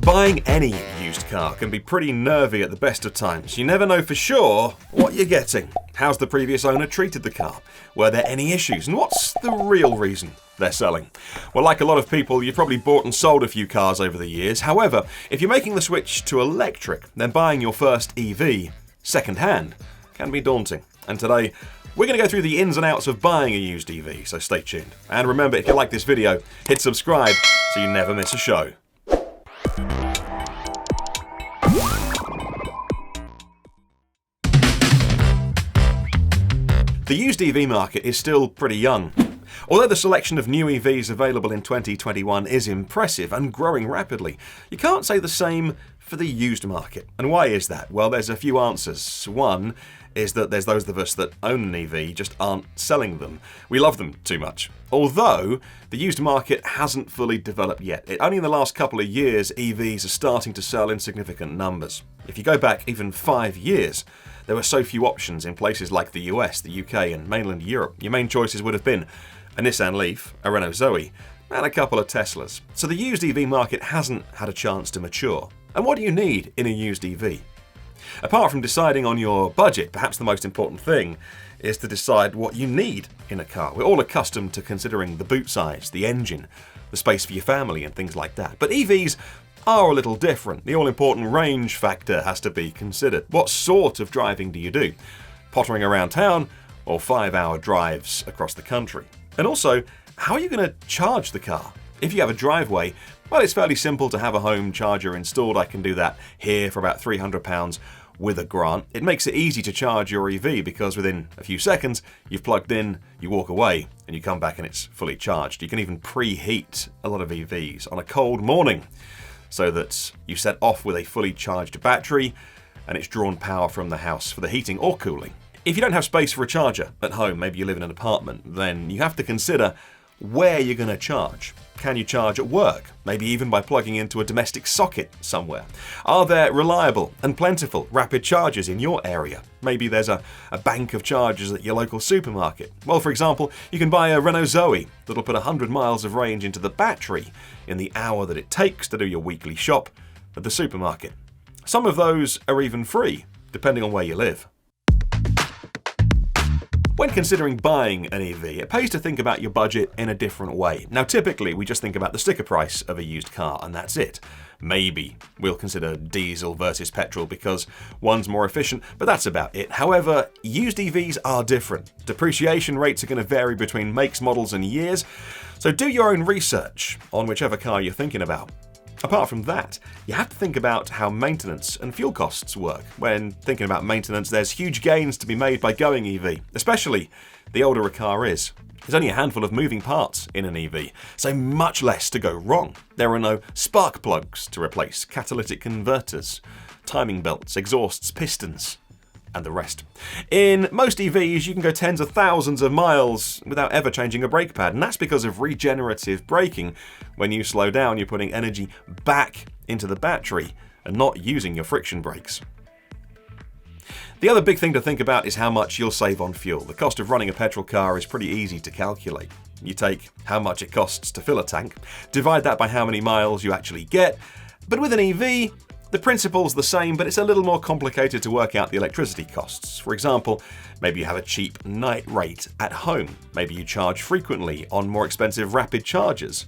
Buying any used car can be pretty nervy at the best of times. You never know for sure what you're getting. How's the previous owner treated the car? Were there any issues? And what's the real reason they're selling? Well, like a lot of people, you've probably bought and sold a few cars over the years. However, if you're making the switch to electric, then buying your first EV second-hand can be daunting. And today, we're going to go through the ins and outs of buying a used EV, so stay tuned. And remember, if you like this video, hit subscribe so you never miss a show. The used EV market is still pretty young. Although the selection of new EVs available in 2021 is impressive and growing rapidly, you can't say the same for the used market. And why is that? Well, there's a few answers. One is that there's those of us that own an EV just aren't selling them. We love them too much. Although the used market hasn't fully developed yet. Only in the last couple of years, EVs are starting to sell in significant numbers. If you go back even 5 years, there were so few options in places like the US, the UK and mainland Europe. Your main choices would have been a Nissan Leaf, a Renault Zoe, and a couple of Teslas. So the used EV market hasn't had a chance to mature. And what do you need in a used EV? Apart from deciding on your budget, perhaps the most important thing is to decide what you need in a car. We're all accustomed to considering the boot size, the engine, the space for your family and things like that. But EVs are a little different. The all-important range factor has to be considered. What sort of driving do you do? Pottering around town or 5-hour drives across the country? And also, how are you going to charge the car? If you have a driveway, well, it's fairly simple to have a home charger installed. I can do that here for about £300 with a grant. It makes it easy to charge your EV because within a few seconds, you've plugged in, you walk away, and you come back and it's fully charged. You can even preheat a lot of EVs on a cold morning, so that you set off with a fully charged battery and it's drawn power from the house for the heating or cooling. If you don't have space for a charger at home, maybe you live in an apartment, then you have to consider where you're going to charge. Can you charge at work? Maybe even by plugging into a domestic socket somewhere. Are there reliable and plentiful rapid chargers in your area? Maybe there's a bank of chargers at your local supermarket. Well, for example, you can buy a Renault Zoe that'll put 100 miles of range into the battery in the hour that it takes to do your weekly shop at the supermarket. Some of those are even free, depending on where you live. When considering buying an EV, it pays to think about your budget in a different way. Now, typically, we just think about the sticker price of a used car, and that's it. Maybe we'll consider diesel versus petrol because one's more efficient, but that's about it. However, used EVs are different. Depreciation rates are going to vary between makes, models, and years, so do your own research on whichever car you're thinking about. Apart from that, you have to think about how maintenance and fuel costs work. When thinking about maintenance, there's huge gains to be made by going EV, especially the older a car is. There's only a handful of moving parts in an EV, so much less to go wrong. There are no spark plugs to replace, catalytic converters, timing belts, exhausts, pistons, and the rest. In most EVs, you can go tens of thousands of miles without ever changing a brake pad, and that's because of regenerative braking. When you slow down, you're putting energy back into the battery and not using your friction brakes. The other big thing to think about is how much you'll save on fuel. The cost of running a petrol car is pretty easy to calculate. You take how much it costs to fill a tank, divide that by how many miles you actually get, but with an EV, the principle's the same, but it's a little more complicated to work out the electricity costs. For example, maybe you have a cheap night rate at home. Maybe you charge frequently on more expensive rapid chargers.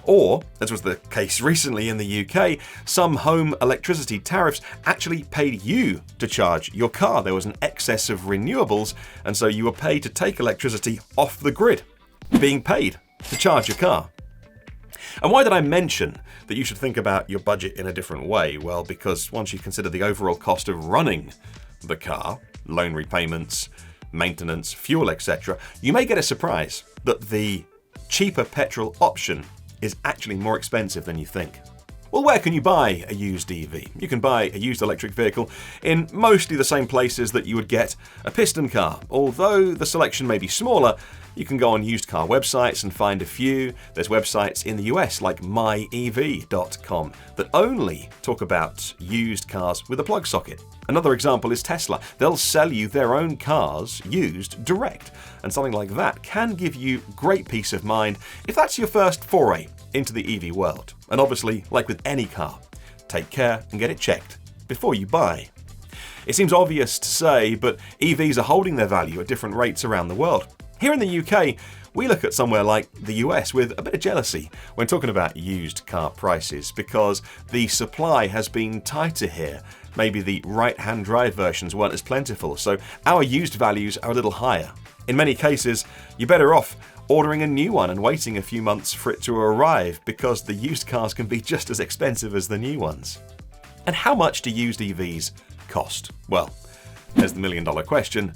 Or, as was the case recently in the UK, some home electricity tariffs actually paid you to charge your car. There was an excess of renewables, and so you were paid to take electricity off the grid, being paid to charge your car. And why did I mention that you should think about your budget in a different way? Well, because once you consider the overall cost of running the car, loan repayments, maintenance, fuel, etc., you may get a surprise that the cheaper petrol option is actually more expensive than you think. Well, where can you buy a used EV? You can buy a used electric vehicle in mostly the same places that you would get a piston car. Although the selection may be smaller, you can go on used car websites and find a few. There's websites in the US like myev.com that only talk about used cars with a plug socket. Another example is Tesla. They'll sell you their own cars used direct, and something like that can give you great peace of mind if that's your first foray into the EV world. And obviously, like with any car, take care and get it checked before you buy. It seems obvious to say, but EVs are holding their value at different rates around the world. Here in the UK, we look at somewhere like the US with a bit of jealousy when talking about used car prices because the supply has been tighter here. Maybe the right-hand drive versions weren't as plentiful, so our used values are a little higher. In many cases, you're better off ordering a new one and waiting a few months for it to arrive because the used cars can be just as expensive as the new ones. And how much do used EVs cost? Well, there's the million-dollar question.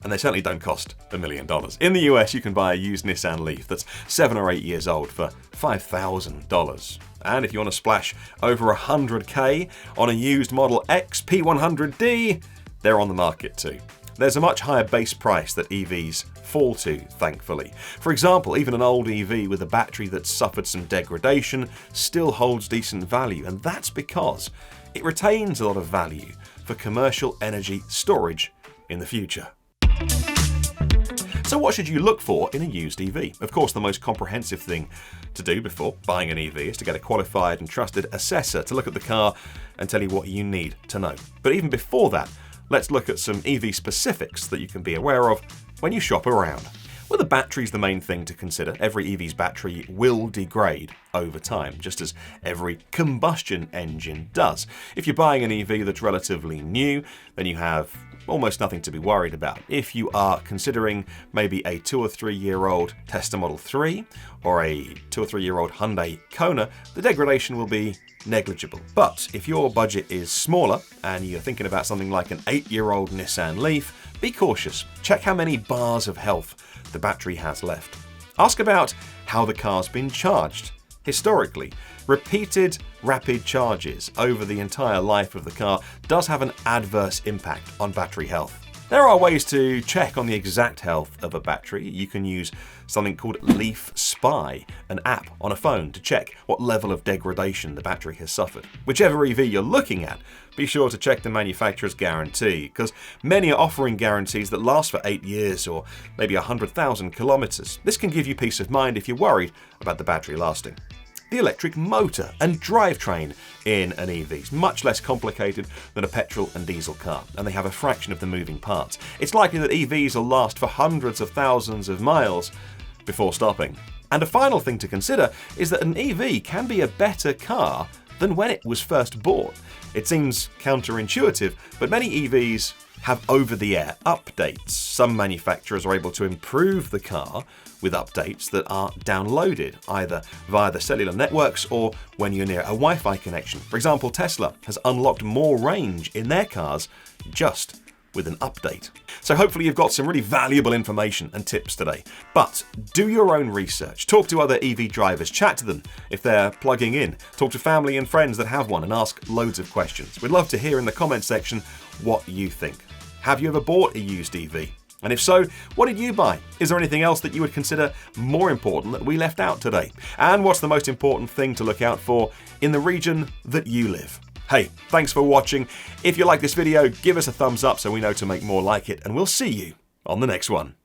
And they certainly don't cost $1 million. In the US, you can buy a used Nissan Leaf that's 7 or 8 years old for $5,000. And if you want to splash over $100K on a used Model X P100D, they're on the market too. There's a much higher base price that EVs fall to, thankfully. For example, even an old EV with a battery that's suffered some degradation still holds decent value, and that's because it retains a lot of value for commercial energy storage in the future. So what should you look for in a used EV? Of course, the most comprehensive thing to do before buying an EV is to get a qualified and trusted assessor to look at the car and tell you what you need to know. But even before that, let's look at some EV specifics that you can be aware of when you shop around. Well, the battery's the main thing to consider. Every EV's battery will degrade over time, just as every combustion engine does. If you're buying an EV that's relatively new, then you have almost nothing to be worried about. If you are considering maybe a 2 or 3 year old Tesla Model 3 or a 2 or 3 year old Hyundai Kona, the degradation will be negligible. But if your budget is smaller and you're thinking about something like an 8-year-old Nissan Leaf, be cautious. Check how many bars of health the battery has left. Ask about how the car's been charged. Historically, repeated rapid charges over the entire life of the car does have an adverse impact on battery health. There are ways to check on the exact health of a battery. You can use something called Leaf Spy, an app on a phone to check what level of degradation the battery has suffered. Whichever EV you're looking at, be sure to check the manufacturer's guarantee, because many are offering guarantees that last for 8 years or maybe 100,000 kilometers. This can give you peace of mind if you're worried about the battery lasting. The electric motor and drivetrain in an EV is much less complicated than a petrol and diesel car, and they have a fraction of the moving parts. It's likely that EVs will last for hundreds of thousands of miles before stopping. And a final thing to consider is that an EV can be a better car than when it was first bought. It seems counterintuitive, but many EVs have over-the-air updates. Some manufacturers are able to improve the car with updates that are downloaded either via the cellular networks or when you're near a Wi-Fi connection. For example, Tesla has unlocked more range in their cars just with an update. So hopefully you've got some really valuable information and tips today. But do your own research. Talk to other EV drivers. Chat to them if they're plugging in. Talk to family and friends that have one and ask loads of questions. We'd love to hear in the comments section what you think. Have you ever bought a used EV? And if so, what did you buy? Is there anything else that you would consider more important that we left out today? And what's the most important thing to look out for in the region that you live? Hey, thanks for watching. If you like this video, give us a thumbs up so we know to make more like it, and we'll see you on the next one.